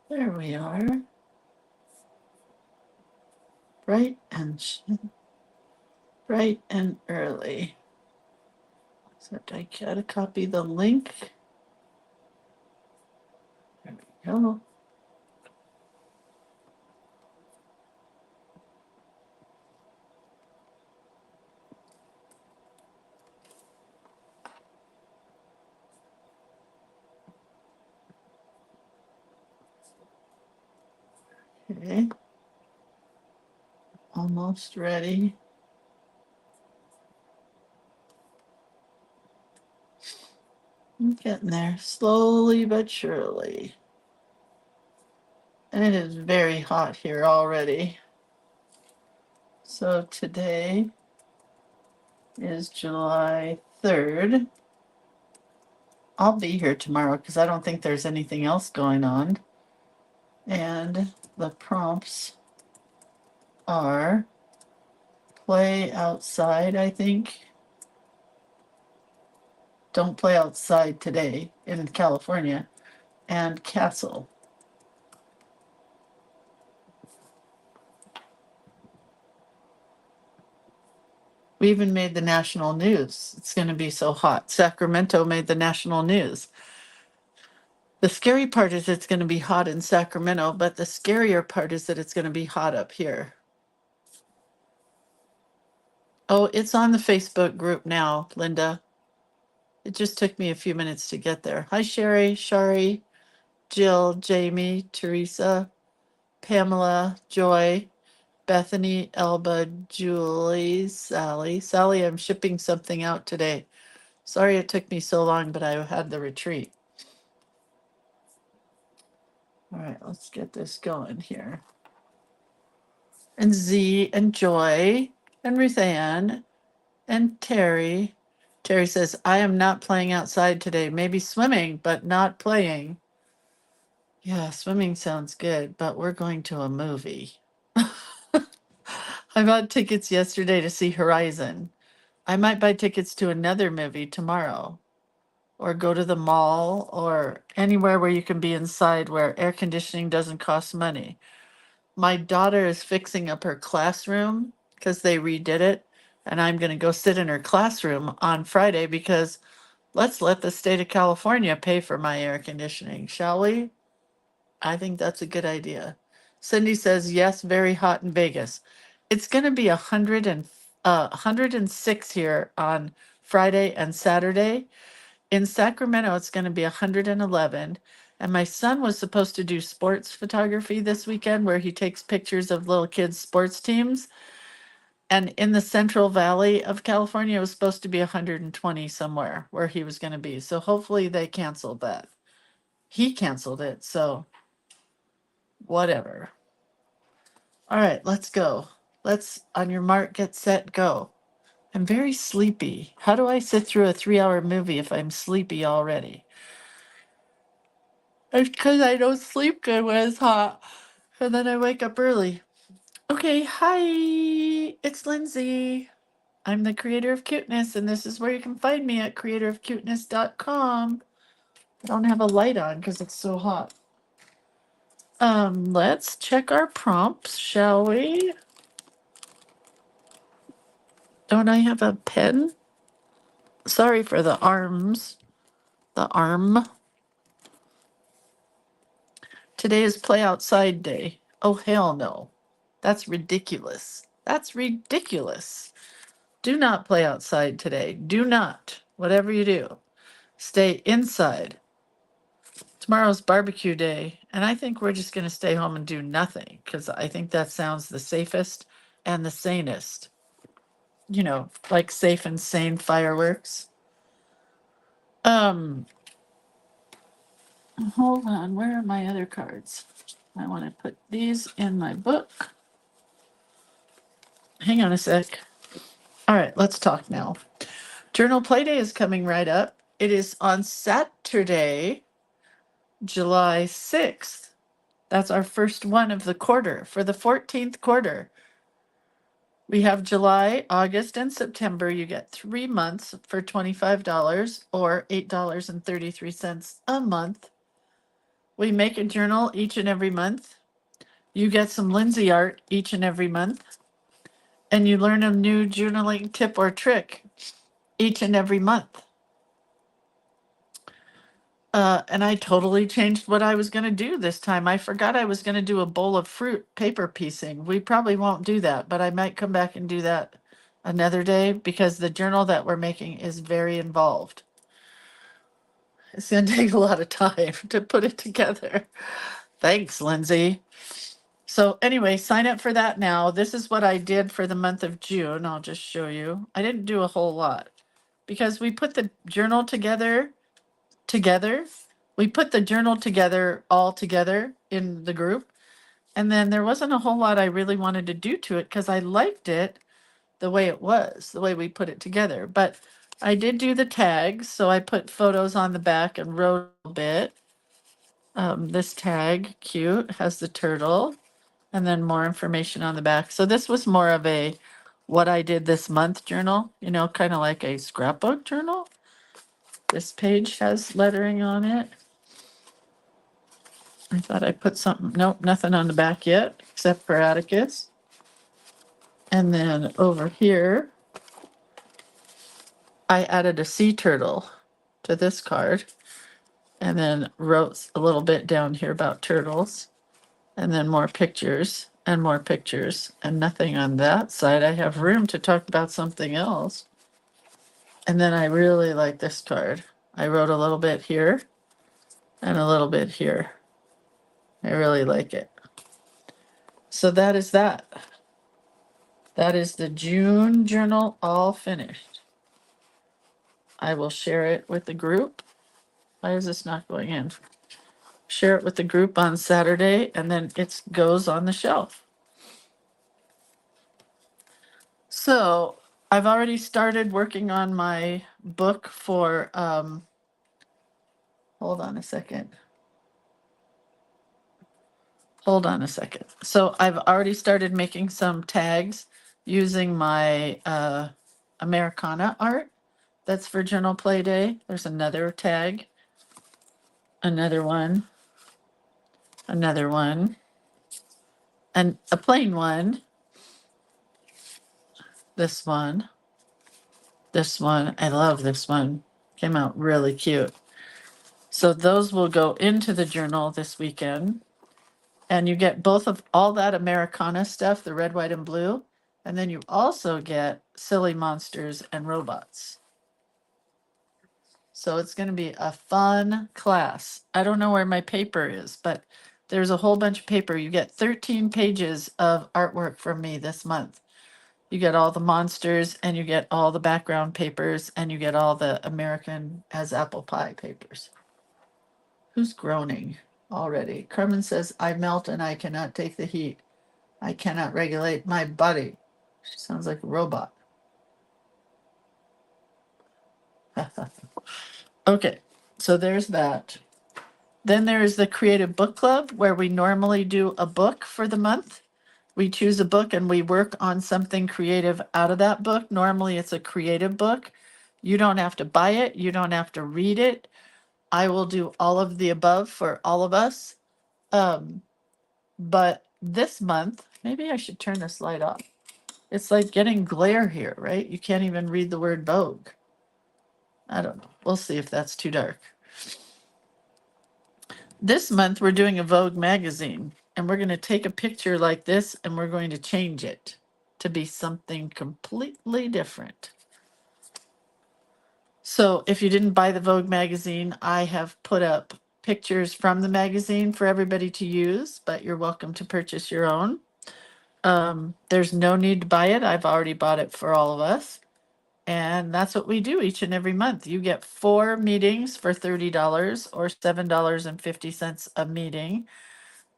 There we are. Bright and bright and early. Except I gotta copy the link. There we go. Okay. Almost ready. I'm getting there slowly but surely. And it is very hot here already. So today is July 3rd. I'll be here tomorrow because I don't think there's anything else going on. And the prompts are play outside, I think. Don't play outside today in California. And castle. We even made the national news. It's going to be so hot. Sacramento made the national news. The scary part is it's going to be hot in Sacramento, but the scarier part is that it's going to be hot up here. Oh, it's on the Facebook group now, Linda. It just took me a few minutes to get there. Hi, Sherry, Shari, Jill, Jamie, Teresa, Pamela, Joy, Bethany, Elba, Julie, Sally. Sally, I'm shipping something out today. Sorry it took me so long, but I had the retreat. All right, let's get this going here. And Z and Joy and Ruth Ann and Terry. Terry says, I am not playing outside today. Maybe swimming, but not playing. Yeah, swimming sounds good, but we're going to a movie. I bought tickets yesterday to see Horizon. I might buy tickets to another movie tomorrow, or go to the mall, or anywhere where you can be inside where air conditioning doesn't cost money. My daughter is fixing up her classroom because they redid it, and I'm going to go sit in her classroom on Friday because let's let the state of California pay for my air conditioning, shall we? I think that's a good idea. Cindy says, yes, very hot in Vegas. It's going to be 106 here on Friday and Saturday. In Sacramento, it's going to be 111. And my son was supposed to do sports photography this weekend where he takes pictures of little kids' sports teams. And in the Central Valley of California, it was supposed to be 120 somewhere where he was going to be. So hopefully they canceled that. He canceled it. So whatever. All right, let's go. Let's, on your mark, get set, go. I'm very sleepy. How do I sit through a 3-hour movie if I'm sleepy already? It's because I don't sleep good when it's hot. And then I wake up early. Okay, hi, it's Lindsay. I'm the creator of Cuteness, and this is where you can find me at creatorofcuteness.com. I don't have a light on because it's so hot. Let's check our prompts, shall we? Don't I have a pen? Sorry for the arms. The arm. Today is play outside day. Oh, hell no. That's ridiculous. That's ridiculous. Do not play outside today. Do not. Whatever you do, stay inside. Tomorrow's barbecue day, and I think we're just going to stay home and do nothing because I think that sounds the safest and the sanest. You know, like safe and sane fireworks. Hold on, where are my other cards? I want to put these in my book. Hang on a sec. All right, let's talk now. Journal Play Day is coming right up. It is on Saturday, July 6th. That's our first one of the quarter for the 14th quarter. We have July, August, and September. You get 3 months for $25 or $8.33 a month. We make a journal each and every month. You get some Lindsay art each and every month. And you learn a new journaling tip or trick each and every month. And I totally changed what I was going to do this time. I forgot I was going to do a bowl of fruit paper piecing. We probably won't do that, but I might come back and do that another day because the journal that we're making is very involved. It's going to take a lot of time to put it together. Thanks, Lindsay. So anyway, sign up for that now. This is what I did for the month of June. I'll just show you. I didn't do a whole lot because we put the journal together. We put the journal together all together in the group. And then there wasn't a whole lot I really wanted to do to it because I liked it the way it was, the way we put it together. But I did do the tags. So I put photos on the back and wrote a bit. This tag, cute, has the turtle and then more information on the back. So this was more of a what I did this month journal, you know, kind of like a scrapbook journal. This page has lettering on it. I thought I put something, nope, nothing on the back yet, except for Atticus. And then over here, I added a sea turtle to this card and then wrote a little bit down here about turtles and then more pictures and more pictures and nothing on that side. I have room to talk about something else. And then I really like this card. I wrote a little bit here and a little bit here. I really like it. So that is that. That is the June journal all finished. I will share it with the group. Why is this not going in? Share it with the group on Saturday and then it goes on the shelf. So I've already started working on my book for, hold on a second. So I've already started making some tags using my Americana art. That's for Journal Play Day. There's another tag, another one, and a plain one. This one. I love this one. Came out really cute. So those will go into the journal this weekend. And you get both of all that Americana stuff, the red, white, and blue. And then you also get silly monsters and robots. So it's going to be a fun class. I don't know where my paper is, but there's a whole bunch of paper. You get 13 pages of artwork from me this month. You get all the monsters and you get all the background papers and you get all the American as apple pie papers. Who's groaning already? Carmen says, I melt and I cannot take the heat. I cannot regulate my body. She sounds like a robot. Okay, so there's that. Then there is the Creative Book Club where we normally do a book for the month. We choose a book and we work on something creative out of that book. Normally it's a creative book. You don't have to buy it. You don't have to read it. I will do all of the above for all of us. But this month, maybe I should turn this light off. It's like getting glare here, right? You can't even read the word Vogue. I don't know. We'll see if that's too dark. This month, we're doing a Vogue magazine, and we're going to take a picture like this, and we're going to change it to be something completely different. So if you didn't buy the Vogue magazine, I have put up pictures from the magazine for everybody to use, but you're welcome to purchase your own. There's no need to buy it. I've already bought it for all of us. And that's what we do each and every month. You get 4 meetings for $30 or $7.50 a meeting.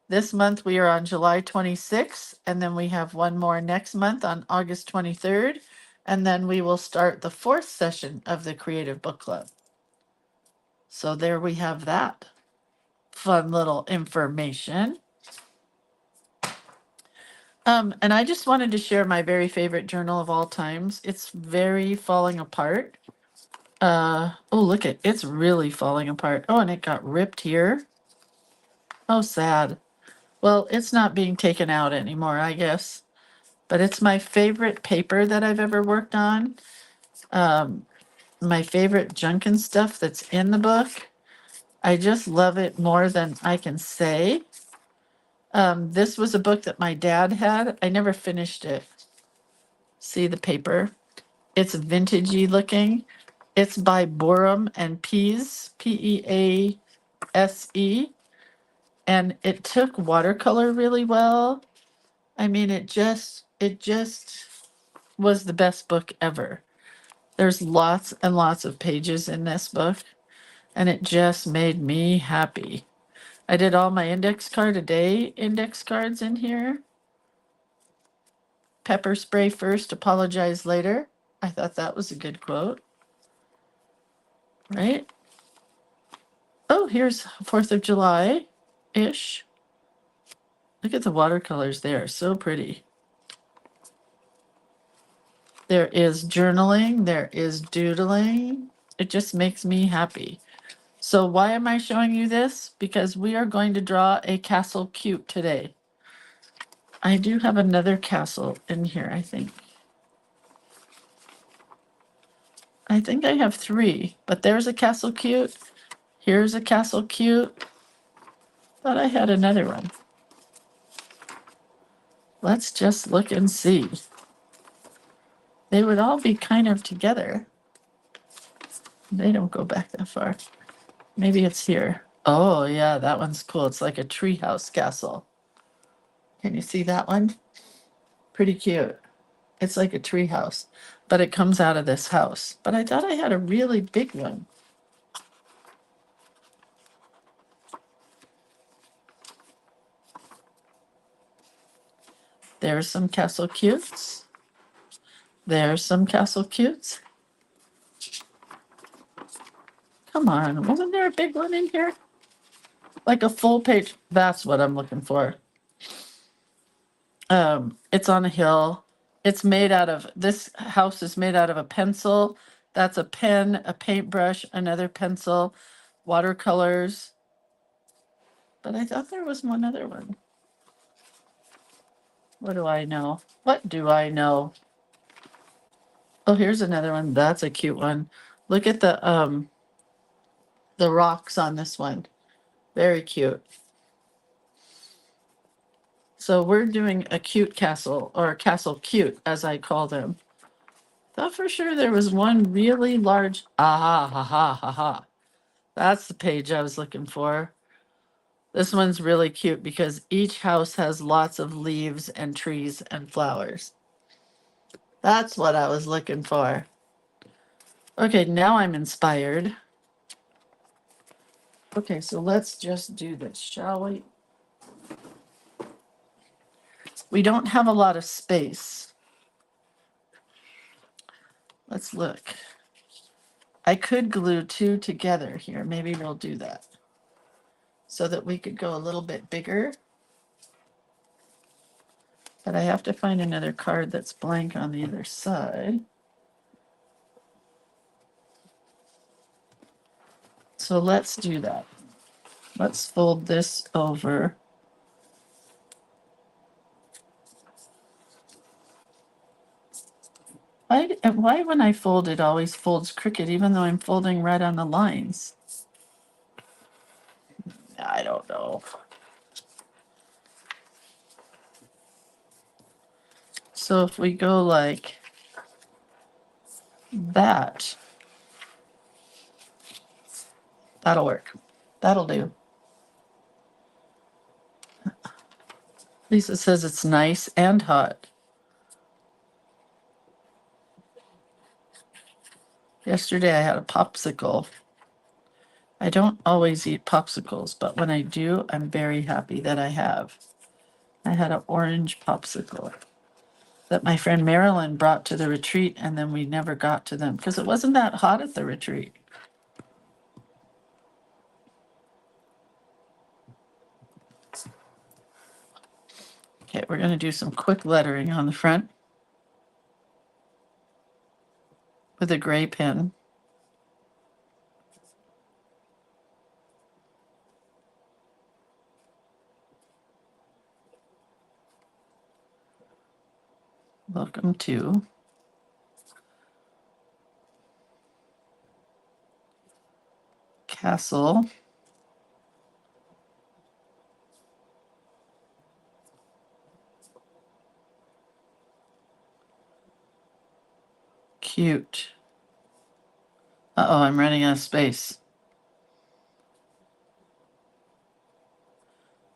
This month we are on July 26th, and then we have one more next month on August 23rd. And then we will start the 4th session of the Creative Book Club. So there we have that fun little information. And I just wanted to share my very favorite journal of all times. It's very falling apart. Oh, look it's really falling apart. Oh, and it got ripped here. Oh, sad. Well, it's not being taken out anymore, I guess. But it's my favorite paper that I've ever worked on. Um, my favorite Junkin stuff that's in the book. I just love it more than I can say. This was a book that my dad had. I never finished it. See the paper? It's vintagey looking. It's by Borum and Pease, Pease. And it took watercolor really well. I mean, it just was the best book ever. There's lots and lots of pages in this book, and it just made me happy. I did all my index card a day index cards in here. Pepper spray first, apologize later. I thought that was a good quote, right? Oh, here's 4th of July-ish. Look at the watercolors there, so pretty. There is journaling, there is doodling. It just makes me happy. So why am I showing you this? Because we are going to draw a castle cute today. I do have another castle in here, I think. I think I have 3, but there's a castle cute. Here's a castle cute. Thought I had another one. Let's just look and see. They would all be kind of together. They don't go back that far. Maybe it's here. Oh, yeah, that one's cool. It's like a treehouse castle. Can you see that one? Pretty cute. It's like a treehouse, but it comes out of this house. But I thought I had a really big one. There's some castle cutes. There's some castle cutes. Come on, wasn't there a big one in here? Like a full page. That's what I'm looking for. It's on a hill. It's made out of, this house is made out of a pencil. That's a pen, a paintbrush, another pencil, watercolors. But I thought there was one other one. What do I know? What do I know? Oh, here's another one. That's a cute one. Look at the rocks on this one. Very cute. So we're doing a cute castle, or castle cute, as I call them. Thought for sure there was one really large. Ah, ha, ha, ha, ha. That's the page I was looking for. This one's really cute because each house has lots of leaves and trees and flowers. That's what I was looking for. Okay, now I'm inspired. Okay, so let's just do this, shall we? We don't have a lot of space. Let's look. I could glue 2 together here. Maybe we'll do that so that we could go a little bit bigger. But I have to find another card that's blank on the other side. So let's do that. Let's fold this over. Why when I fold it always folds crooked even though I'm folding right on the lines? I don't know. So if we go like that, that'll work. That'll do. Lisa says it's nice and hot. Yesterday I had a popsicle. I don't always eat popsicles, but when I do, I'm very happy that I have. I had an orange popsicle that my friend Marilyn brought to the retreat, and then we never got to them because it wasn't that hot at the retreat. Okay, we're going to do some quick lettering on the front with a gray pen. Welcome to Castle Cute. Uh-oh, I'm running out of space.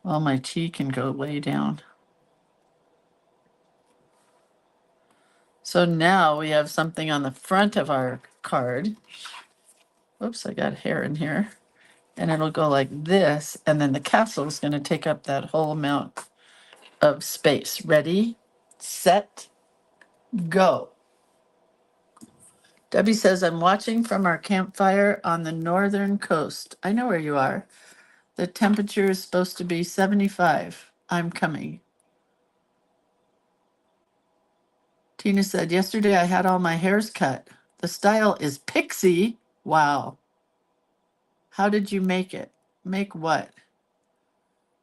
Well, my T can go way down. So now we have something on the front of our card. Oops, I got hair in here. And it'll go like this, and then the castle is going to take up that whole amount of space. Ready, set, go. Debbie says, I'm watching from our campfire on the northern coast. I know where you are. The temperature is supposed to be 75. I'm coming. Tina said, yesterday I had all my hairs cut. The style is pixie. Wow. How did you make it? Make what?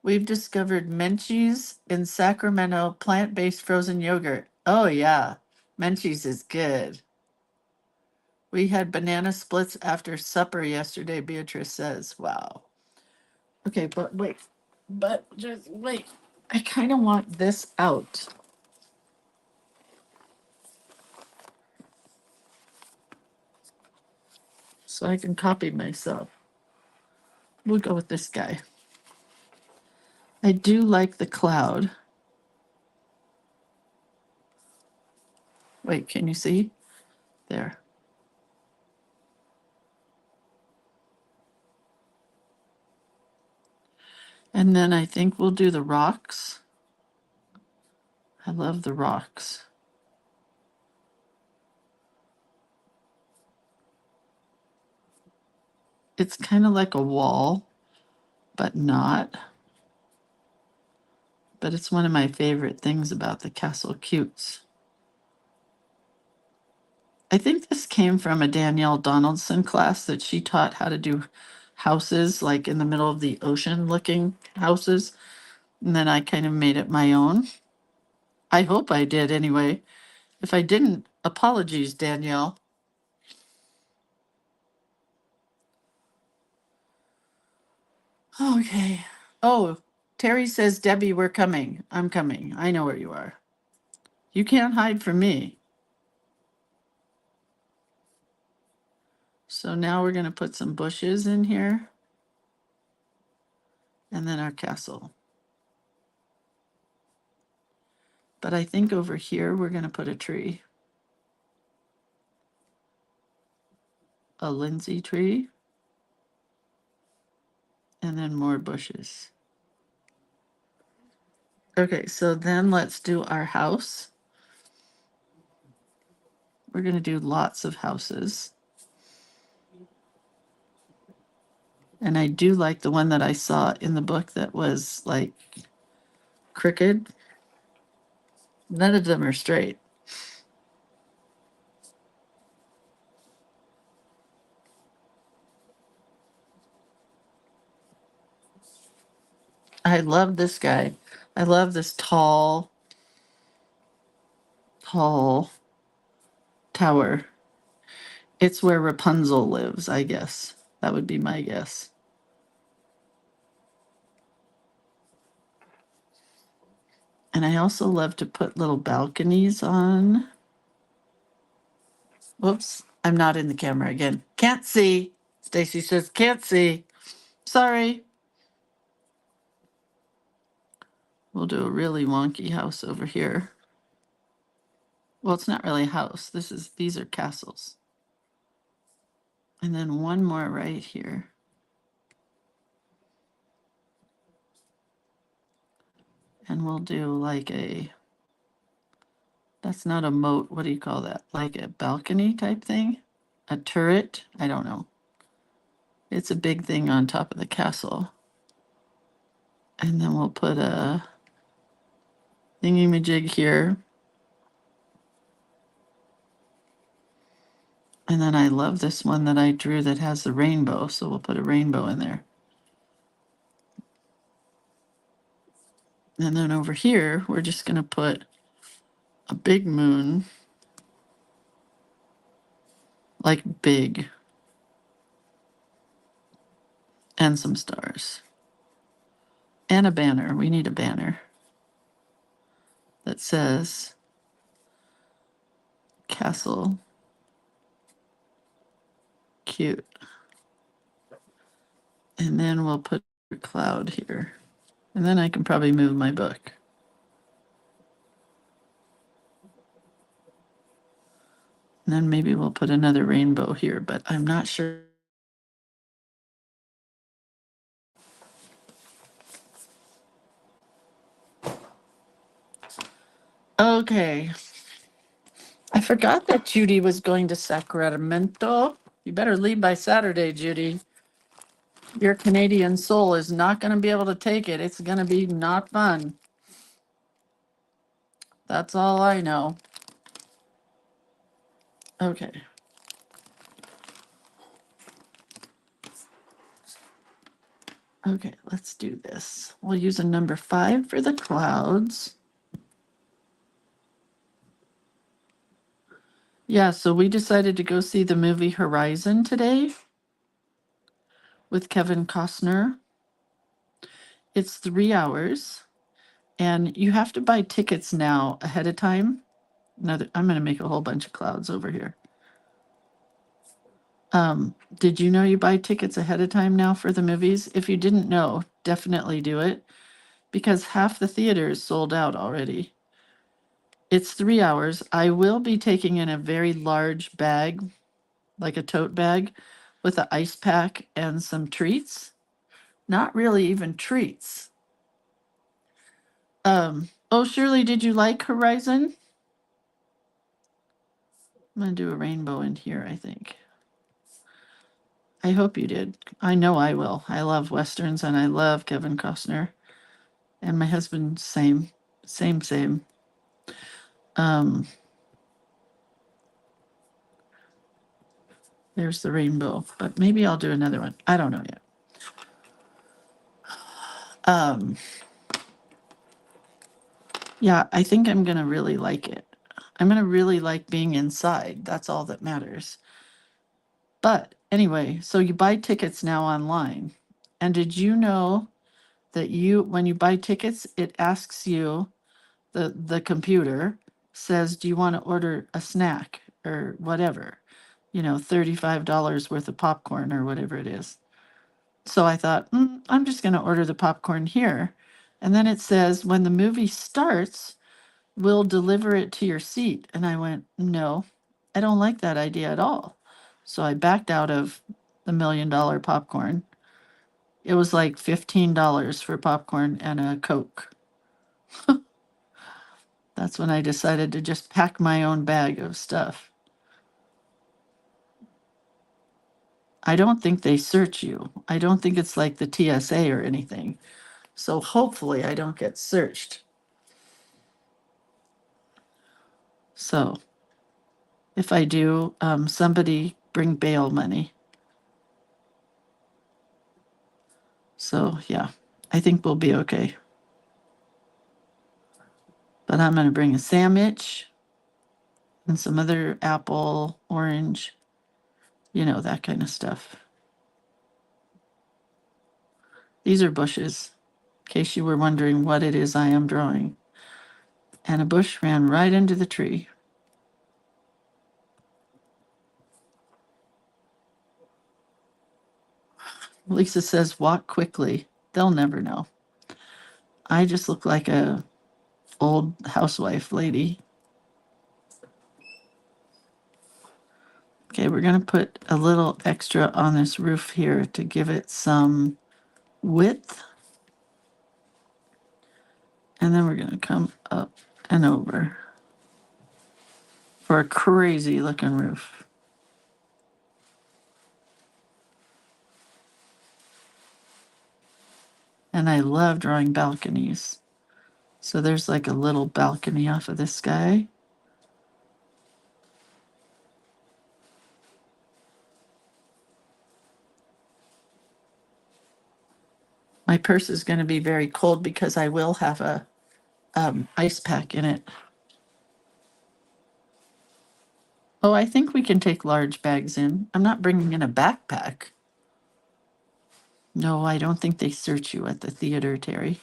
We've discovered Menchie's in Sacramento plant-based frozen yogurt. Oh yeah, Menchie's is good. We had banana splits after supper yesterday, Beatrice says. Wow. Okay, but wait. But just wait. I kind of want this out. So I can copy myself. We'll go with this guy. I do like the cloud. Wait, can you see? There. And then I think we'll do the rocks. I love the rocks. It's kind of like a wall, but not. But it's one of my favorite things about the Castle Cutes. I think this came from a Danielle Donaldson class that she taught how to do houses, like in the middle of the ocean looking houses. And then I kind of made it my own. I hope I did anyway. If I didn't, apologies, Danielle. Okay. Oh, Terry says, Debbie, we're coming. I'm coming. I know where you are. You can't hide from me. So now we're going to put some bushes in here. And then our castle. But I think over here we're going to put a tree. A Lindsay tree. And then more bushes. Okay, so then let's do our house. We're going to do lots of houses. And I do like the one that I saw in the book that was like crooked. None of them are straight. I love this guy. I love this tall tower. It's where Rapunzel lives, I guess. That would be my guess. And I also love to put little balconies on. Whoops, I'm not in the camera again. Can't see. Stacy says, can't see. Sorry. We'll do a really wonky house over here. Well, it's not really a house. These are castles. And then one more right here. And we'll do like that's not a moat. What do you call that? Like a balcony type thing? A turret? I don't know. It's a big thing on top of the castle. And then we'll put a thingy-majig here. And then I love this one that I drew that has the rainbow. So we'll put a rainbow in there. And then over here, we're just going to put A big moon, like big, and some stars. And a banner. We need a banner that says Castle Cute. And then we'll put a cloud here. And then I can probably move my book. And then maybe we'll put another rainbow here, but I'm not sure. Okay. I forgot that Judy was going to Sacramento. You better leave by Saturday, Judy. Your Canadian soul is not going to be able to take it. It's going to be not fun. That's all I know. Okay. Okay, let's do this. We'll use a number 5 for the clouds. Yeah, so we decided to go see the movie Horizon today with Kevin Costner. It's 3 hours, and you have to buy tickets now ahead of time. I'm going to make a whole bunch of clouds over here. Did you know you buy tickets ahead of time now for the movies? If you didn't know, definitely do it because half the theater is sold out already. It's 3 hours. I will be taking in a very large bag, like a tote bag, with an ice pack and some treats. Not really even treats. Oh, Shirley, did you like Horizon? I'm going to do a rainbow in here, I think. I hope you did. I know I will. I love Westerns and I love Kevin Costner. And my husband, same. There's the rainbow, but maybe I'll do another one. I don't know yet. Yeah, I think I'm going to really like it. I'm going to really like being inside. That's all that matters. But anyway, so you buy tickets now online. And did you know that when you buy tickets, it asks you, the computer says, do you want to order a snack or whatever? $35 worth of popcorn or whatever it is. So I thought, I'm just going to order the popcorn here. And then it says, when the movie starts, we'll deliver it to your seat. And I went, no, I don't like that idea at all. So I backed out of the $1 million popcorn. It was like $15 for popcorn and a Coke. That's when I decided to just pack my own bag of stuff. I don't think they search you. I don't think it's like the TSA or anything. So hopefully I don't get searched. So if I do, somebody bring bail money. So yeah, I think we'll be okay. But I'm going to bring a sandwich and some other apple, orange, that kind of stuff. These are bushes, in case you were wondering what it is I am drawing. And a bush ran right into the tree. Lisa says, walk quickly. They'll never know. I just look like a old housewife lady. Okay, we're going to put a little extra on this roof here to give it some width. And then we're going to come up and over for a crazy looking roof. And I love drawing balconies. So there's like a little balcony off of this guy. My purse is going to be very cold because I will have a ice pack in it. Oh, I think we can take large bags in. I'm not bringing in a backpack. No, I don't think they search you at the theater, Terry.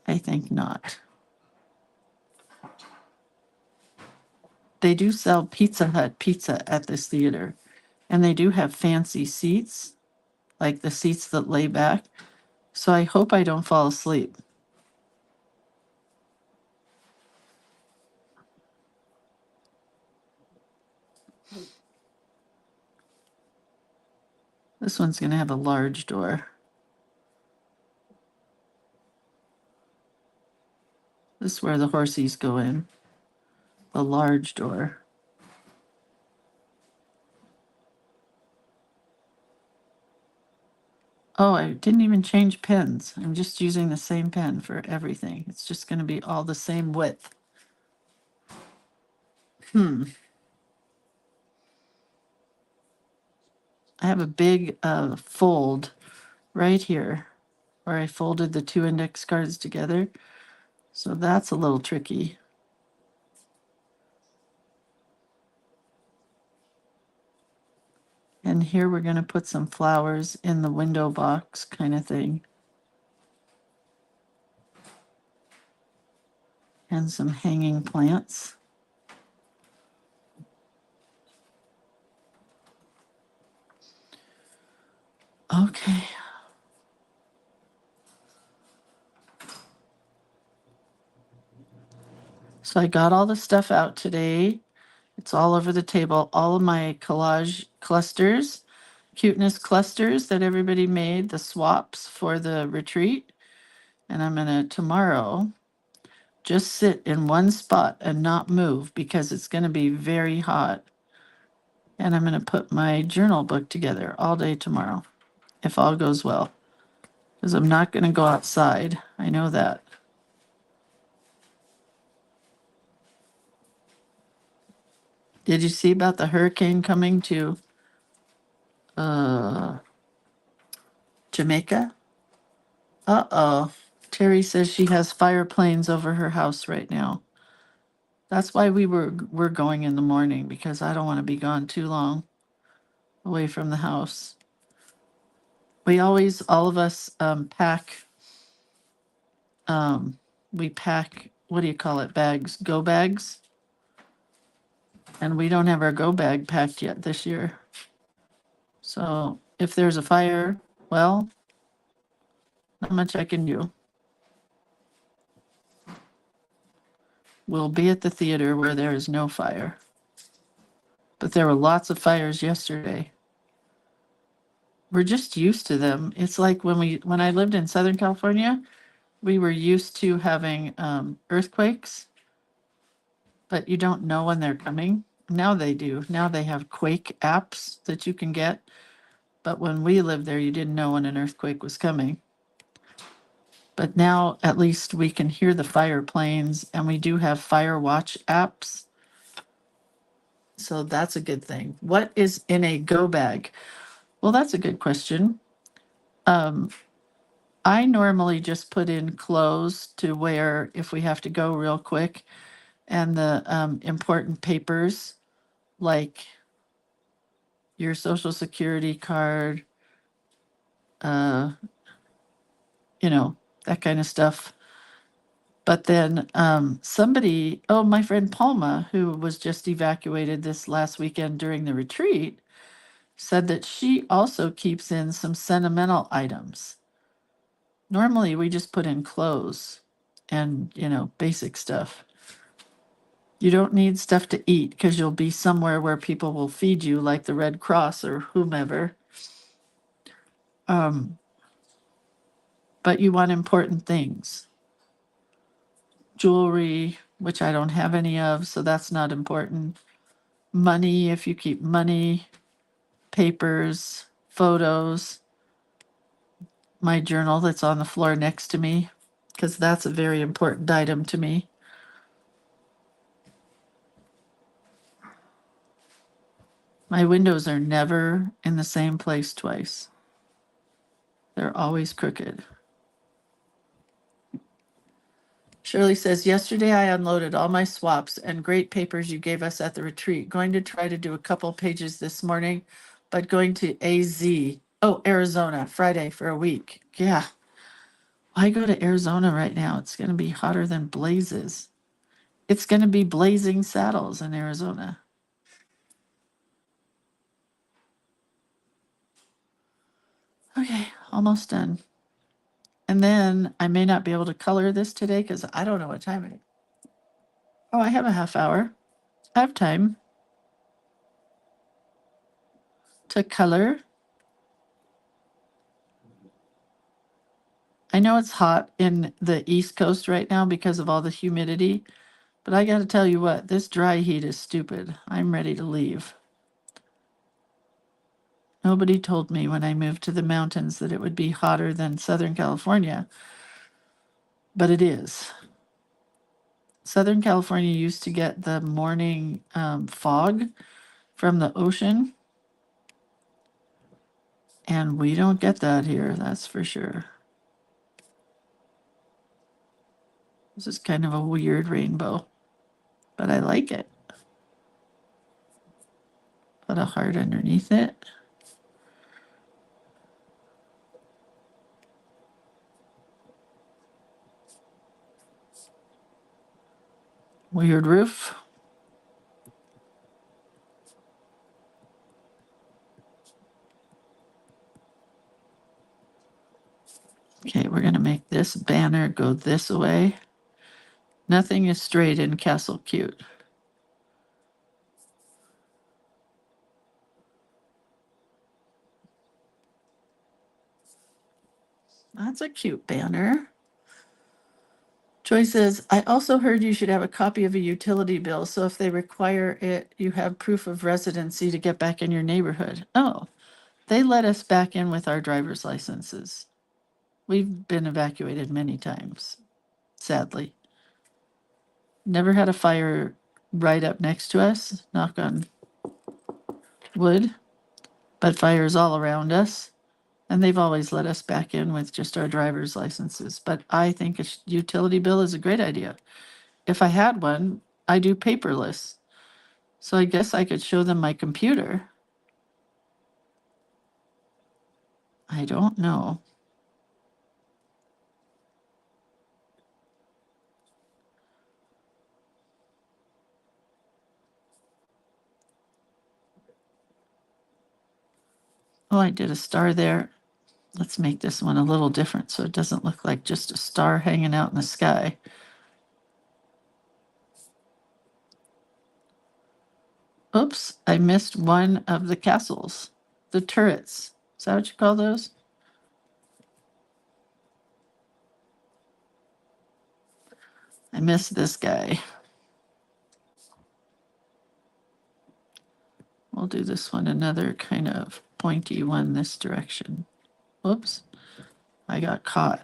I think not. They do sell Pizza Hut pizza at this theater, and they do have fancy seats, like the seats that lay back. So I hope I don't fall asleep. This one's going to have a large door. This is where the horsies go in. The large door. Oh, I didn't even change pens. I'm just using the same pen for everything. It's just going to be all the same width. I have a big fold right here where I folded the two index cards together. So that's a little tricky. And here we're going to put some flowers in the window box kind of thing. And some hanging plants. Okay. So I got all the stuff out today. It's all over the table. All of my collage clusters, cuteness clusters that everybody made, the swaps for the retreat. And I'm going to tomorrow just sit in one spot and not move because it's going to be very hot. And I'm going to put my journal book together all day tomorrow, if all goes well. Because I'm not going to go outside. I know that. Did you see about the hurricane coming to Jamaica? Uh-oh. Terry says she has fire planes over her house right now. That's why we're going in the morning, because I don't want to be gone too long away from the house. We always, all of us, pack, we pack, what do you call it, bags, go bags? And we don't have our go bag packed yet this year. So if there's a fire, well, not much I can do. We'll be at the theater where there is no fire. But there were lots of fires yesterday. We're just used to them. It's like when I lived in Southern California, we were used to having earthquakes, but you don't know when they're coming. Now they do. Now they have quake apps that you can get. But when we lived there, you didn't know when an earthquake was coming. But now at least we can hear the fire planes, and we do have fire watch apps. So that's a good thing. What is in a go bag? Well, that's a good question. I normally just put in clothes to wear if we have to go real quick, and the important papers like your social security card, that kind of stuff. But then somebody, my friend Palma, who was just evacuated this last weekend during the retreat, said that she also keeps in some sentimental items. Normally, we just put in clothes and, basic stuff. You don't need stuff to eat because you'll be somewhere where people will feed you, like the Red Cross or whomever. But you want important things. Jewelry, which I don't have any of, so that's not important. Money, if you keep money, papers, photos. My journal that's on the floor next to me, because that's a very important item to me. My windows are never in the same place twice. They're always crooked. Shirley says, yesterday I unloaded all my swaps and great papers you gave us at the retreat. Going to try to do a couple pages this morning, but going to Arizona, Friday for a week. Yeah. Why go to Arizona right now? It's going to be hotter than blazes. It's going to be blazing saddles in Arizona. Okay, almost done. And then I may not be able to color this today because I don't know what time it is. Oh, I have a half hour. I have time to color. I know it's hot in the East Coast right now because of all the humidity, but I got to tell you what, this dry heat is stupid. I'm ready to leave. Nobody told me when I moved to the mountains that it would be hotter than Southern California, but it is. Southern California used to get the morning fog from the ocean, and we don't get that here, that's for sure. This is kind of a weird rainbow, but I like it. Put a heart underneath it. Weird roof. Okay, we're going to make this banner go this way. Nothing is straight in Castle Cute. That's a cute banner. Joy says, I also heard you should have a copy of a utility bill, so if they require it, you have proof of residency to get back in your neighborhood. Oh, they let us back in with our driver's licenses. We've been evacuated many times, sadly. Never had a fire right up next to us, knock on wood, but fires all around us. And they've always let us back in with just our driver's licenses. But I think a utility bill is a great idea. If I had one, I do paperless. So I guess I could show them my computer. I don't know. Oh, I did a star there. Let's make this one a little different so it doesn't look like just a star hanging out in the sky. Oops, I missed one of the castles, the turrets. Is that what you call those? I missed this guy. We'll do this one another kind of pointy one this direction. Whoops, I got caught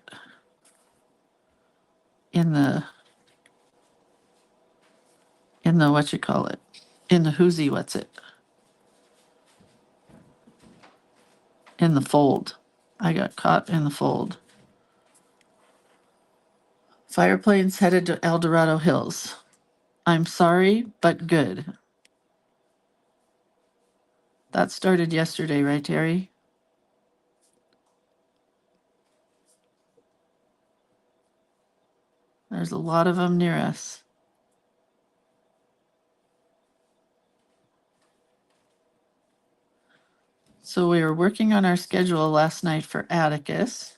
in the what you call it, in the whoosy what's it, in the fold. I got caught in the fold. Fireplanes headed to El Dorado Hills. I'm sorry, but good. That started yesterday, right, Terry? There's a lot of them near us. So we were working on our schedule last night for Atticus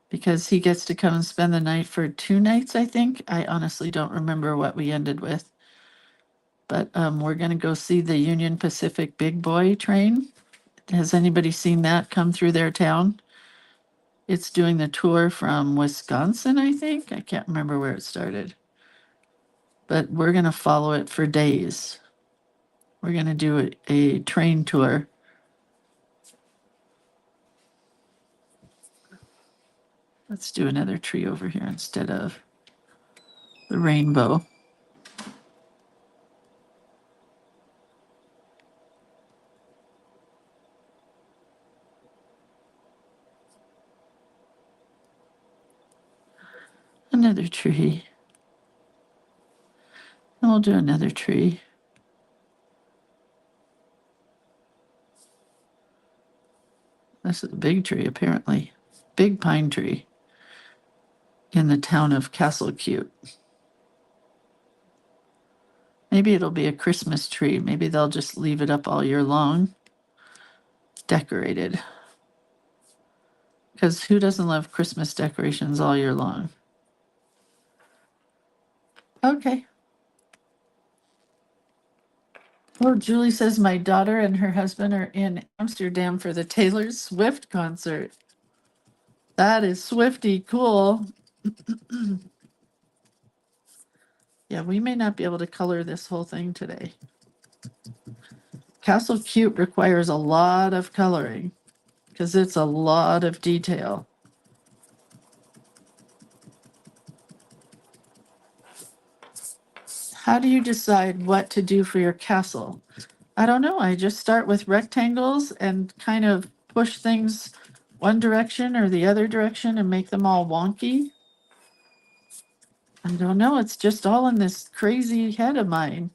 because he gets to come and spend the night for 2 nights, I think. I honestly don't remember what we ended with. But we're going to go see the Union Pacific Big Boy train. Has anybody seen that come through their town? It's doing the tour from Wisconsin, I think. I can't remember where it started. But we're going to follow it for days. We're going to do a train tour. Let's do another tree over here instead of the rainbow. Another tree. I'll do another tree. This is a big tree, apparently. Big pine tree in the town of Castle Cute. Maybe it'll be a Christmas tree. Maybe they'll just leave it up all year long. It's decorated. Because who doesn't love Christmas decorations all year long? Okay. Oh, Julie says my daughter and her husband are in Amsterdam for the Taylor Swift concert. That is Swifty cool. Yeah, we may not be able to color this whole thing today. Castle Cute requires a lot of coloring because it's a lot of detail. How do you decide what to do for your castle? I don't know. I just start with rectangles and kind of push things one direction or the other direction and make them all wonky. I don't know. It's just all in this crazy head of mine.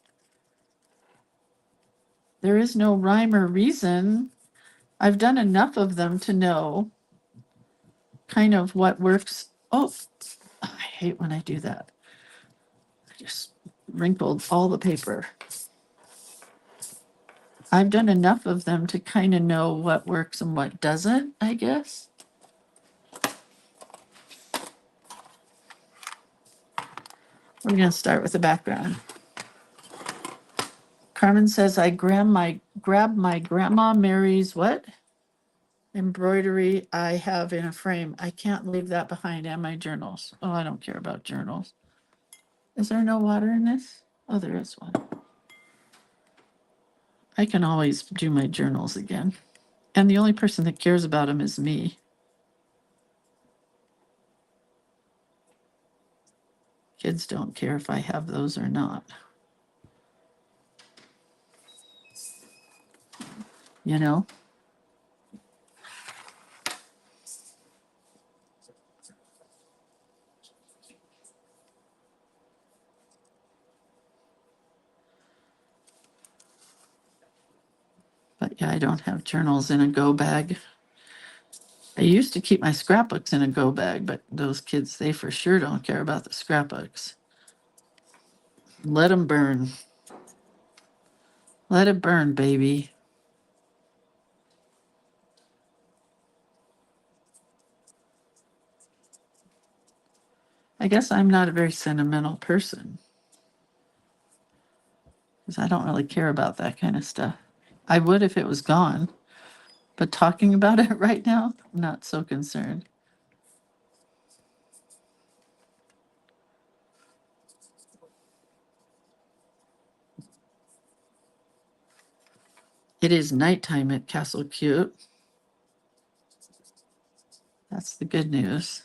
There is no rhyme or reason. I've done enough of them to know kind of what works. Oh, I hate when I do that. I just wrinkled all the paper. I've done enough of them to kind of know what works and what doesn't, I guess. We're going to start with the background. Carmen says, I grab my grandma Mary's what? Embroidery I have in a frame. I can't leave that behind and my journals. Oh, I don't care about journals. Is there no water in this? Oh, there is one. I can always do my journals again. And the only person that cares about them is me. Kids don't care if I have those or not. You know? But yeah, I don't have journals in a go bag. I used to keep my scrapbooks in a go bag, but those kids, they for sure don't care about the scrapbooks. Let them burn. Let it burn, baby. I guess I'm not a very sentimental person because I don't really care about that kind of stuff. I would if it was gone, but talking about it right now, I'm not so concerned. It is nighttime at Castle Cute. That's the good news.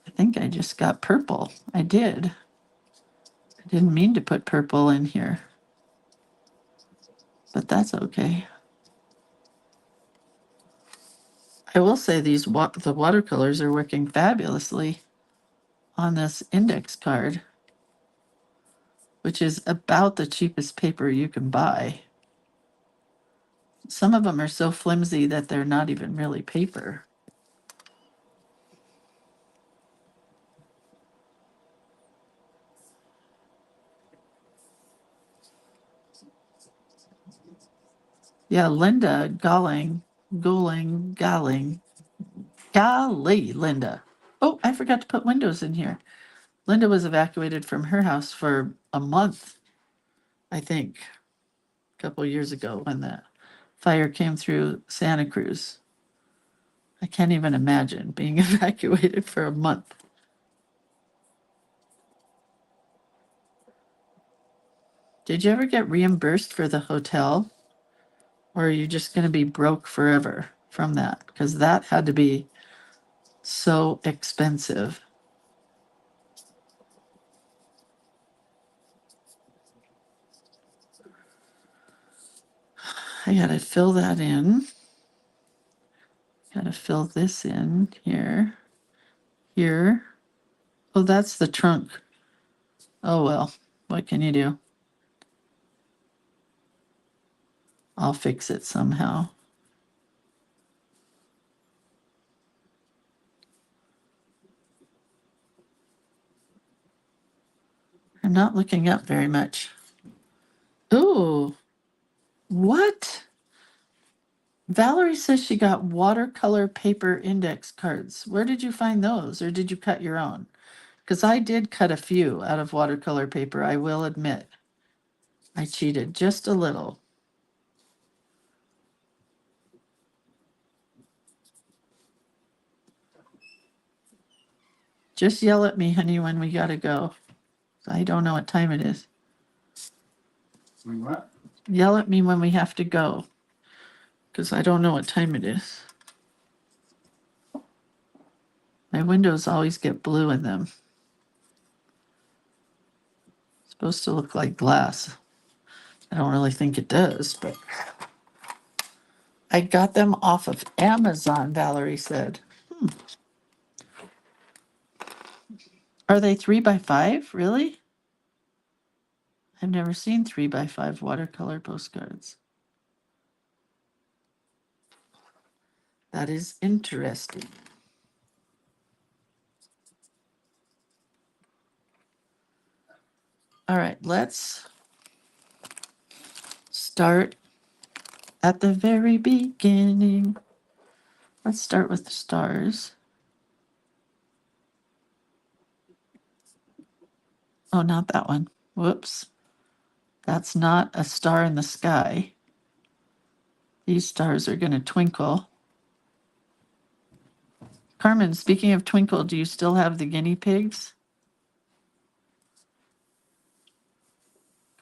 I think I just got purple. I did. I didn't mean to put purple in here, but that's okay. I will say the watercolors are working fabulously on this index card, which is about the cheapest paper you can buy. Some of them are so flimsy that they're not even really paper. Yeah, Linda Golling, Golling. Golly, Linda. Oh, I forgot to put windows in here. Linda was evacuated from her house for a month, I think, a couple years ago when the fire came through Santa Cruz. I can't even imagine being evacuated for a month. Did you ever get reimbursed for the hotel? Or are you just going to be broke forever from that? Because that had to be so expensive. I got to fill that in. Got to fill this in here. Here. Oh, that's the trunk. Oh well, what can you do? I'll fix it somehow. I'm not looking up very much. Ooh, what? Valerie says she got watercolor paper index cards. Where did you find those, or did you cut your own? Because I did cut a few out of watercolor paper, I will admit. I cheated just a little. Just yell at me, honey, when we gotta go. I don't know what time it is. What? Yell at me when we have to go, because I don't know what time it is. My windows always get blue in them. It's supposed to look like glass. I don't really think it does, but I got them off of Amazon, Valerie said. Are they 3x5? Really? I've never seen 3x5 watercolor postcards. That is interesting. All right, let's start at the very beginning. Let's start with the stars. Oh, not that one. Whoops. That's not a star in the sky. These stars are going to twinkle. Carmen, speaking of twinkle, do you still have the guinea pigs?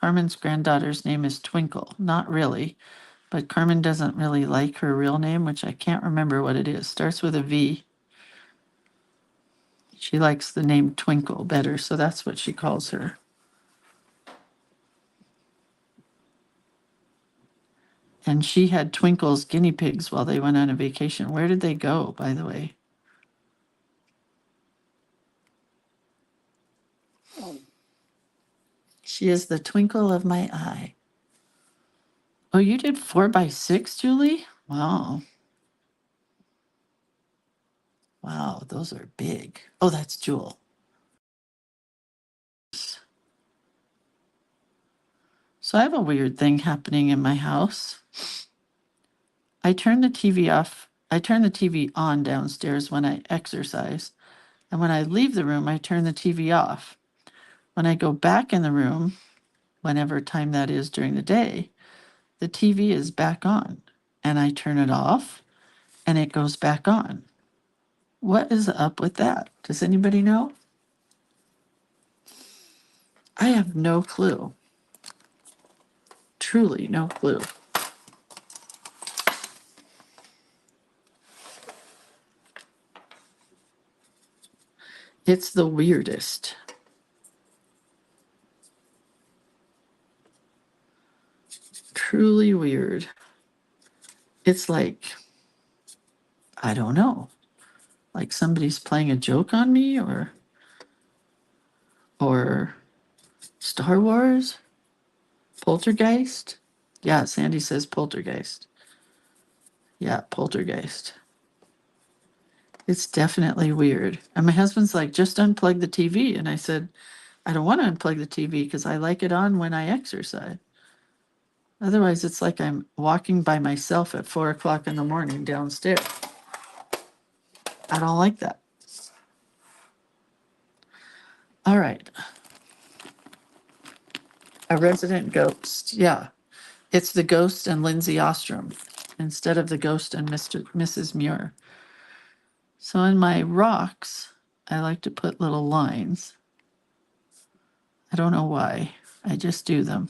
Carmen's granddaughter's name is Twinkle. Not really, but Carmen doesn't really like her real name, which I can't remember what it is. Starts with a V. She likes the name Twinkle better, so that's what she calls her. And she had Twinkle's guinea pigs while they went on a vacation. Where did they go, by the way? She is the twinkle of my eye. Oh, you did 4x6, Julie? Wow. Wow, those are big. Oh, that's Jewel. So I have a weird thing happening in my house. I turn the TV off. I turn the TV on downstairs when I exercise. And when I leave the room, I turn the TV off. When I go back in the room, whenever time that is during the day, the TV is back on. And I turn it off and it goes back on. What is up with that? Does anybody know? I have no clue. Truly no clue. It's the weirdest. Truly weird. It's like, I don't know, like somebody's playing a joke on me or Star Wars? Poltergeist? Yeah, Sandy says poltergeist. Yeah, poltergeist. It's definitely weird. And my husband's like, just unplug the TV. And I said, I don't want to unplug the TV because I like it on when I exercise. Otherwise, it's like I'm walking by myself at 4 o'clock in the morning downstairs. I don't like that. All right. A resident ghost. Yeah. It's the ghost and Lindsay Ostrom instead of the ghost and Mrs. Muir. So in my rocks, I like to put little lines. I don't know why. I just do them.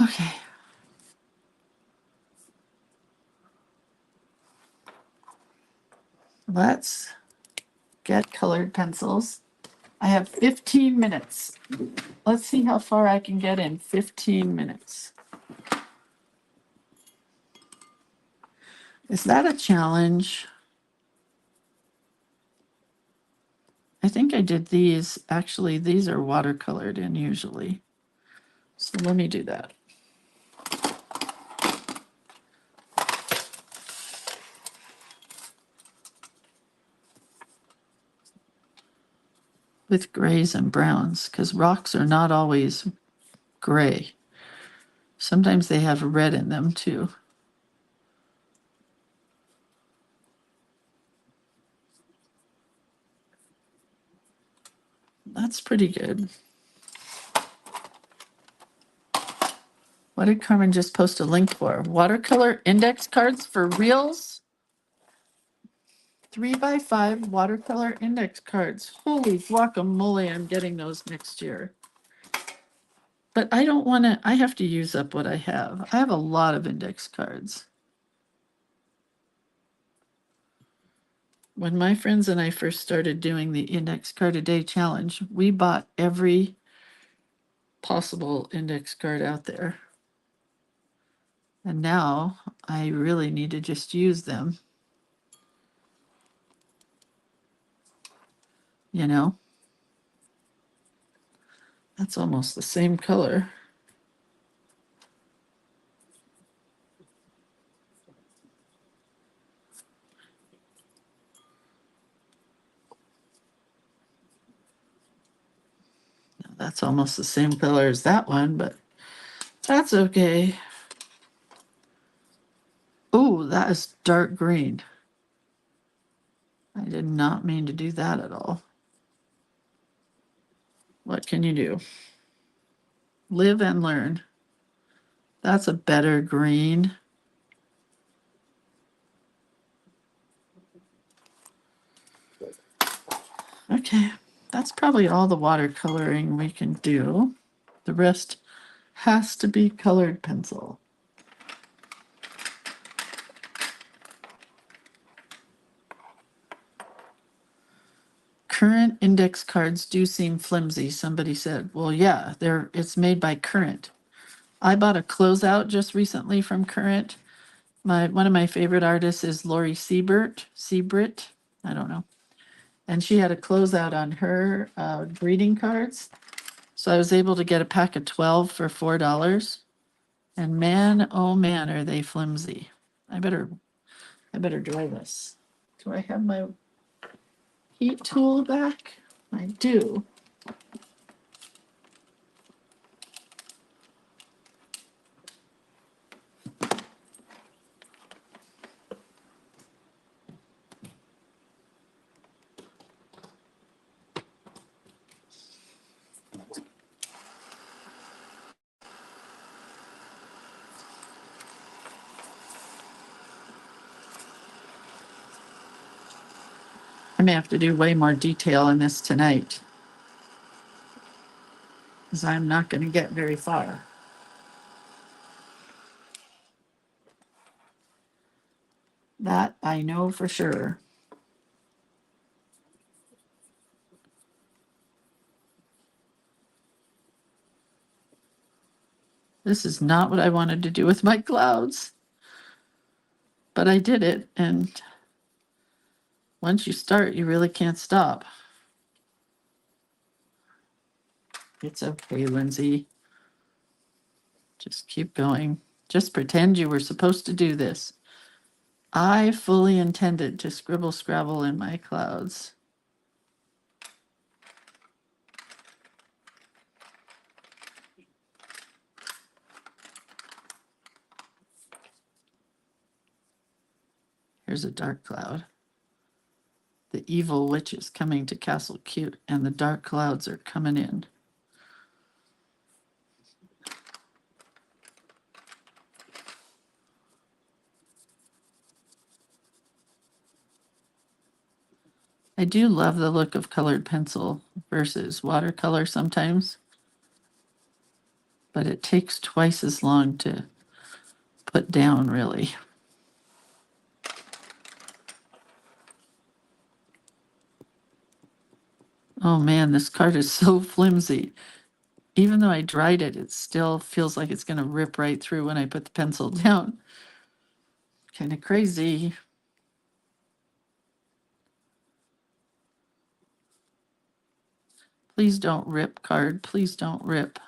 Okay. Let's get colored pencils. I have 15 minutes. Let's see how far I can get in 15 minutes. Is that a challenge? I think I did these. Actually, these are watercolored in usually. So let me do that. With grays and browns, because rocks are not always gray. Sometimes they have red in them too. That's pretty good. What did Carmen just post a link for? Watercolor index cards for reels? 3x5 watercolor index cards. Holy guacamole, I'm getting those next year. But I don't want to, I have to use up what I have. I have a lot of index cards. When my friends and I first started doing the index card a day challenge, we bought every possible index card out there. And now I really need to just use them. You know, that's almost the same color. That's almost the same color as that one, but that's okay. Oh, that is dark green. I did not mean to do that at all. What can you do? Live and learn. That's a better green. Okay, that's probably all the watercoloring we can do. The rest has to be colored pencil. Current index cards do seem flimsy, somebody said. Well, yeah, it's made by Current. I bought a closeout just recently from Current. One of my favorite artists is Lori Siebert, I don't know. And she had a closeout on her greeting cards. So I was able to get a pack of 12 for $4. And man, oh man, are they flimsy. I better dry this. Do I have my heat tool back? I do. I may have to do way more detail in this tonight, because I'm not going to get very far. That I know for sure. This is not what I wanted to do with my clouds, but I did it, and once you start, you really can't stop. It's okay, Lindsay. Just keep going. Just pretend you were supposed to do this. I fully intended to scribble scrabble in my clouds. Here's a dark cloud. The evil witch is coming to Castle Cute, and the dark clouds are coming in. I do love the look of colored pencil versus watercolor sometimes, but it takes twice as long to put down, really. Oh man, this card is so flimsy. Even though I dried it, it still feels like it's going to rip right through when I put the pencil down. Kind of crazy. Please don't rip, card. Please don't rip.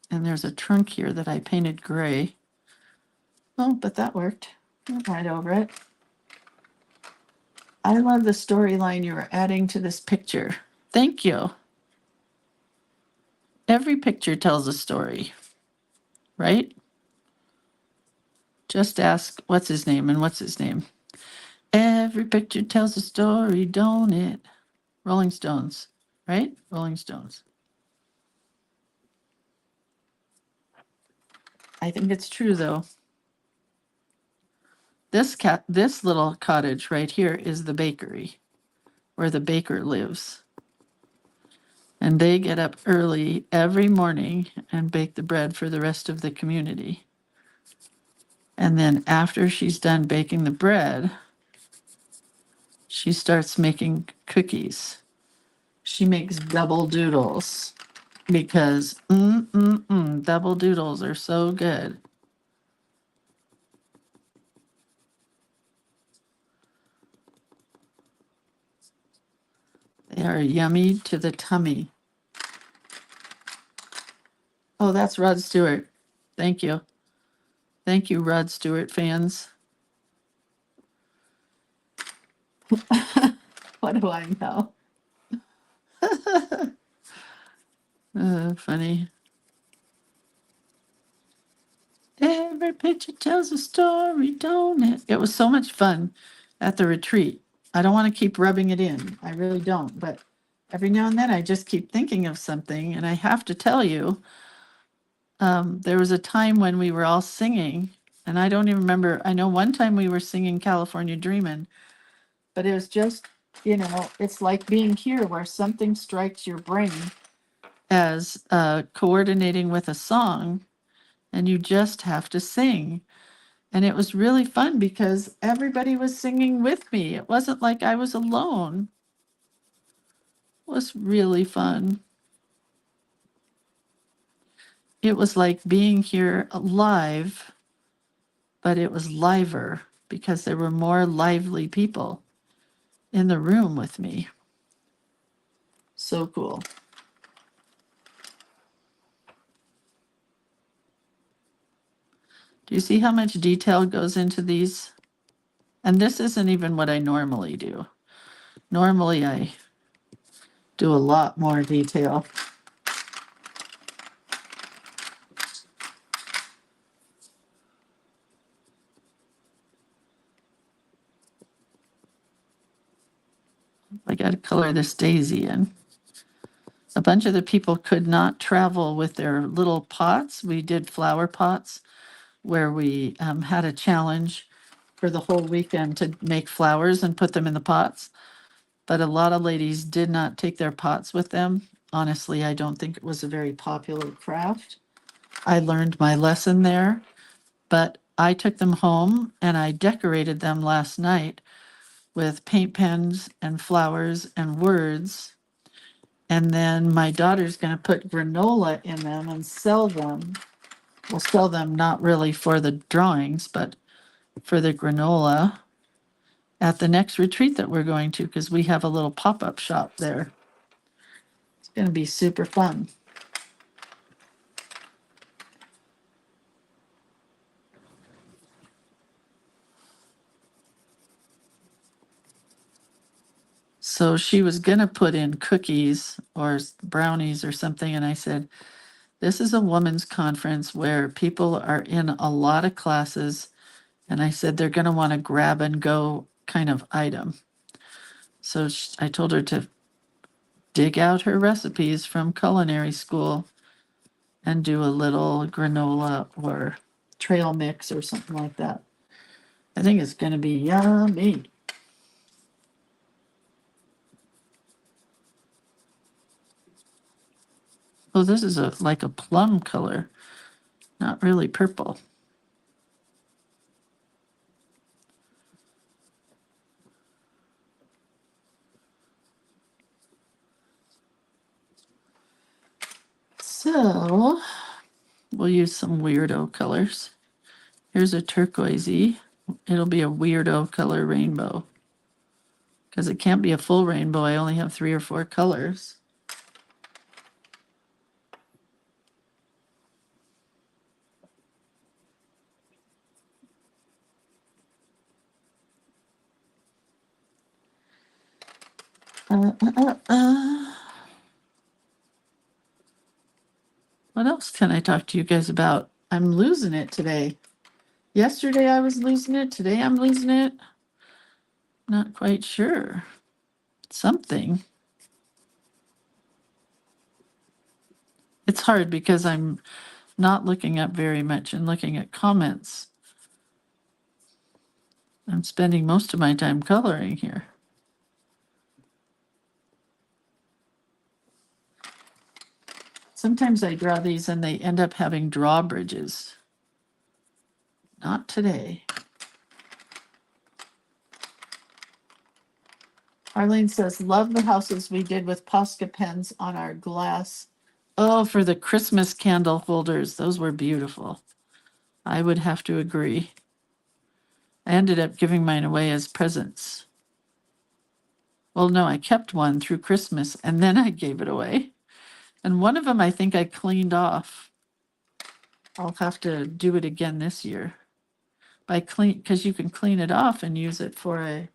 And there's a trunk here that I painted gray. Oh, but that worked. Went right over it. I love the storyline you are adding to this picture. Thank you. Every picture tells a story, right? Just ask what's his name and what's his name. Every picture tells a story, don't it? Rolling Stones, right? Rolling Stones. I think it's true though. This little cottage right here is the bakery where the baker lives. And they get up early every morning and bake the bread for the rest of the community. And then after she's done baking the bread, she starts making cookies. She makes double doodles because double doodles are so good. They are yummy to the tummy. Oh, that's Rod Stewart. Thank you. Thank you, Rod Stewart fans. What do I know? Funny. Every picture tells a story, don't it? It was so much fun at the retreat. I don't want to keep rubbing it in. I really don't. But every now and then I just keep thinking of something. And I have to tell you, there was a time when we were all singing, and I don't even remember. I know one time we were singing California Dreamin', but it was just, it's like being here where something strikes your brain as coordinating with a song, and you just have to sing. And it was really fun because everybody was singing with me. It wasn't like I was alone. It was really fun. It was like being here live, but it was liver because there were more lively people in the room with me. So cool. Do you see how much detail goes into these? And this isn't even what I normally do. Normally I do a lot more detail. I got to color this daisy in. A bunch of the people could not travel with their little pots. We did flower pots where we had a challenge for the whole weekend to make flowers and put them in the pots. But a lot of ladies did not take their pots with them. Honestly, I don't think it was a very popular craft. I learned my lesson there, but I took them home and I decorated them last night with paint pens and flowers and words. And then my daughter's going to put granola in them and sell them. We'll sell them not really for the drawings, but for the granola at the next retreat that we're going to, because we have a little pop-up shop there. It's going to be super fun. So she was going to put in cookies or brownies or something. And I said, this is a women's conference where people are in a lot of classes. And I said, they're going to want a grab and go kind of item. So I told her to dig out her recipes from culinary school and do a little granola or trail mix or something like that. I think it's going to be yummy. Oh, this is like a plum color, not really purple. So we'll use some weirdo colors. Here's a turquoisey. It'll be a weirdo color rainbow. Because it can't be a full rainbow. I only have 3 or 4 colors. What else can I talk to you guys about? I'm losing it today. Yesterday I was losing it. Today I'm losing it. Not quite sure. Something. It's hard because I'm not looking up very much and looking at comments. I'm spending most of my time coloring here. Sometimes I draw these and they end up having drawbridges. Not today. Arlene says, love the houses we did with Posca pens on our glass. Oh, for the Christmas candle holders. Those were beautiful. I would have to agree. I ended up giving mine away as presents. Well, no, I kept one through Christmas and then I gave it away. And one of them I think I cleaned off. I'll have to do it again this year. Because you can clean it off and use it for a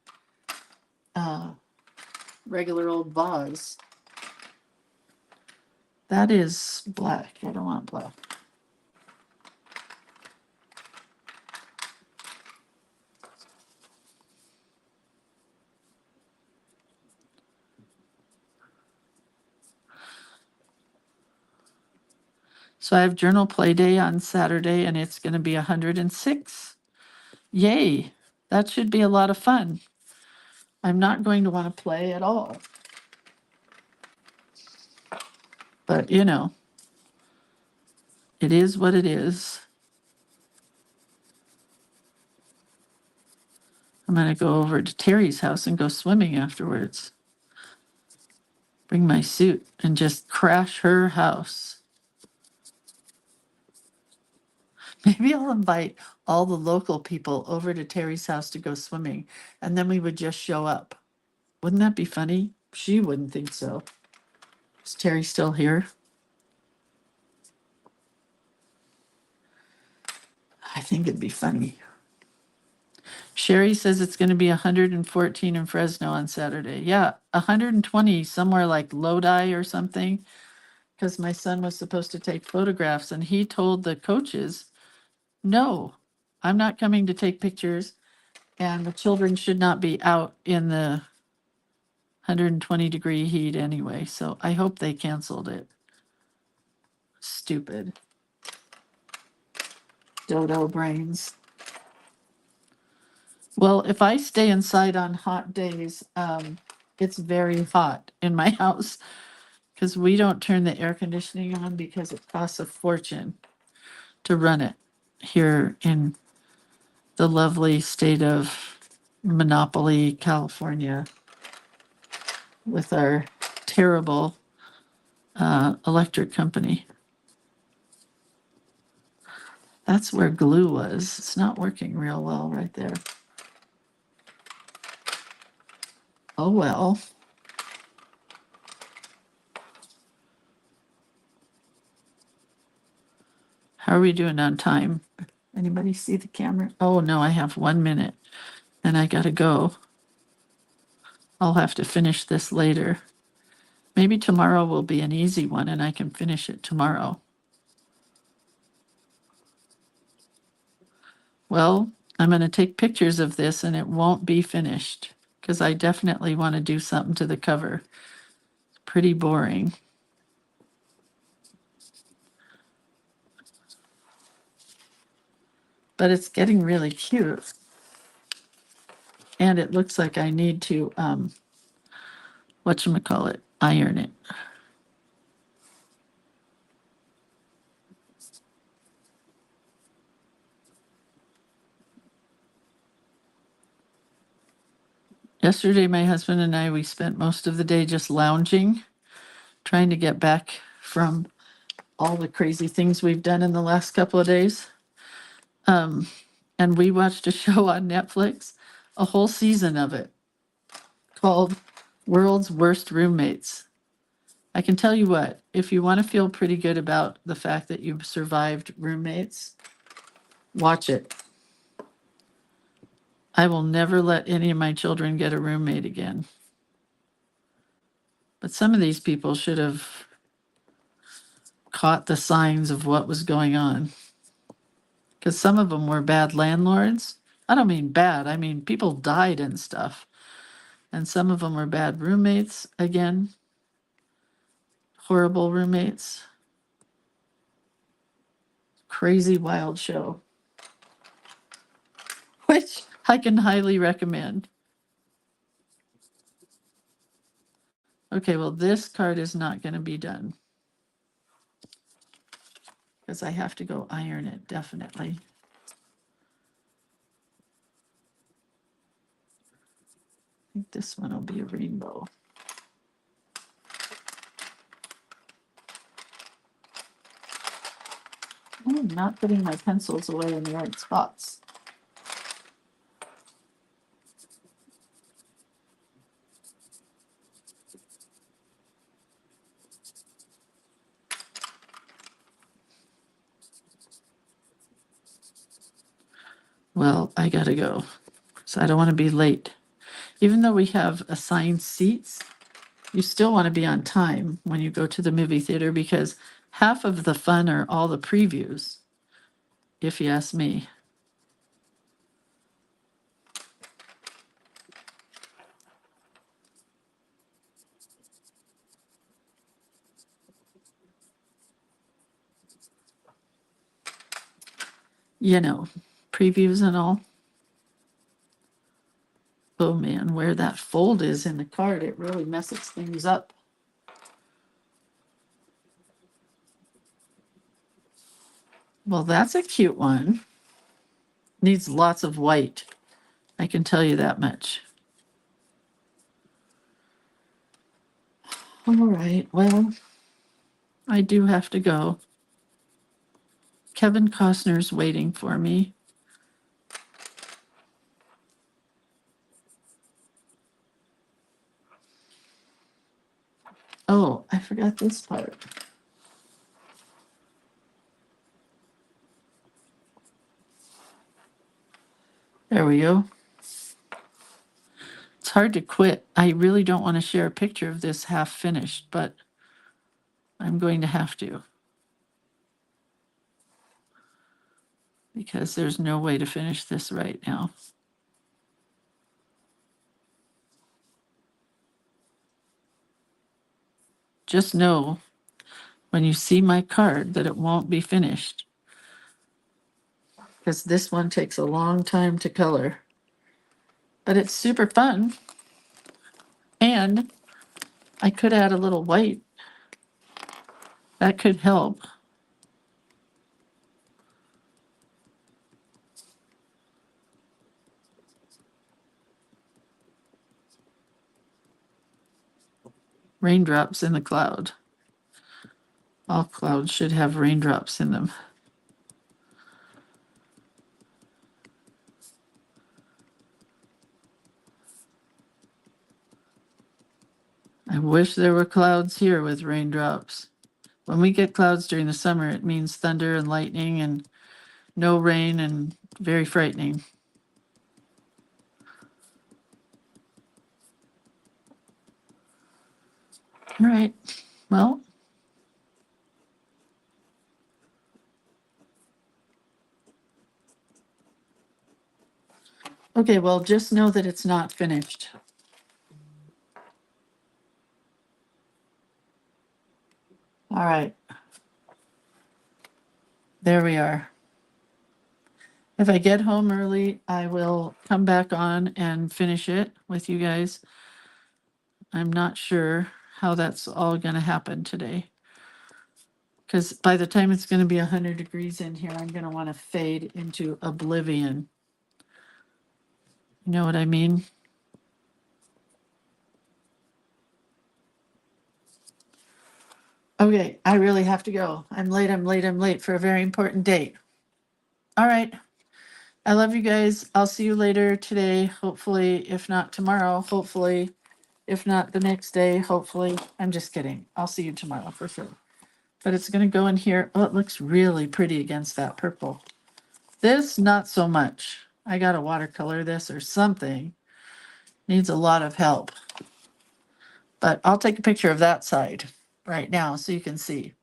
regular old vase. That is black. I don't want black. So I have journal play day on Saturday and it's going to be 106. Yay. That should be a lot of fun. I'm not going to want to play at all. But, you know, it is what it is. I'm going to go over to Terry's house and go swimming afterwards. Bring my suit and just crash her house. Maybe I'll invite all the local people over to Terry's house to go swimming, and then we would just show up. Wouldn't that be funny? She wouldn't think so. Is Terry still here? I think it'd be funny. Sherry says it's going to be 114 in Fresno on Saturday. Yeah, 120 somewhere like Lodi or something, because my son was supposed to take photographs and he told the coaches, no, I'm not coming to take pictures and the children should not be out in the 120-degree heat anyway. So I hope they canceled it. Stupid. Dodo brains. Well, if I stay inside on hot days, it's very hot in my house because we don't turn the air conditioning on because it costs a fortune to run it here in the lovely state of Monopoly, California, with our terrible electric company. That's where glue was. It's not working real well right there. Oh well. How are we doing on time? Anybody see the camera? Oh no, I have 1 minute and I gotta go. I'll have to finish this later. Maybe tomorrow will be an easy one and I can finish it tomorrow. Well, I'm going to take pictures of this and it won't be finished because I definitely want to do something to the cover. It's pretty boring. But it's getting really cute. And it looks like I need to, whatchamacallit, iron it. Yesterday, my husband and I, we spent most of the day just lounging, trying to get back from all the crazy things we've done in the last couple of days. And we watched a show on Netflix, a whole season of it, called World's Worst Roommates. I can tell you what, if you want to feel pretty good about the fact that you've survived roommates, watch it. I will never let any of my children get a roommate again. But some of these people should have caught the signs of what was going on. Because some of them were bad landlords. I don't mean bad, I mean people died and stuff. And some of them were bad roommates again. Horrible roommates. Crazy wild show. Which I can highly recommend. Okay, well, this card is not going to be done. Because I have to go iron it, definitely. I think this one will be a rainbow. I'm not putting my pencils away in the right spots. Well, I gotta go, so I don't want to be late. Even though we have assigned seats, you still want to be on time when you go to the movie theater because half of the fun are all the previews, if you ask me. You know, previews and all. Oh man, where that fold is in the card, it really messes things up. Well, that's a cute one. Needs lots of white. I can tell you that much. All right, well, I do have to go. Kevin Costner's waiting for me. Oh, I forgot this part. There we go. It's hard to quit. I really don't want to share a picture of this half finished, but I'm going to have to. Because there's no way to finish this right now. Just know when you see my card that it won't be finished. Because this one takes a long time to color. But it's super fun. And I could add a little white. That could help. Raindrops in the cloud. All clouds should have raindrops in them. I wish there were clouds here with raindrops. When we get clouds during the summer, it means thunder and lightning and no rain and very frightening. All right, well. Okay, well, just know that it's not finished. All right. There we are. If I get home early, I will come back on and finish it with you guys. I'm not sure how that's all going to happen today. Because by the time it's going to be 100 degrees in here, I'm going to want to fade into oblivion. You know what I mean? Okay, I really have to go. I'm late, I'm late, I'm late for a very important date. All right. I love you guys. I'll see you later today, hopefully, if not tomorrow, hopefully, if not the next day, hopefully. I'm just kidding. I'll see you tomorrow for sure. But it's going to go in here. Oh, it looks really pretty against that purple. This, not so much. I got to watercolor this or something. Needs a lot of help. But I'll take a picture of that side right now so you can see.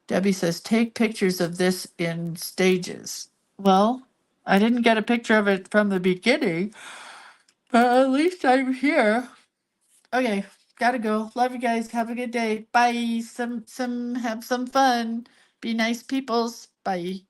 Debbie says, take pictures of this in stages. Well, I didn't get a picture of it from the beginning, but at least I'm here. Okay, gotta go. Love you guys. Have a good day. Bye. Have some fun. Be nice peoples. Bye.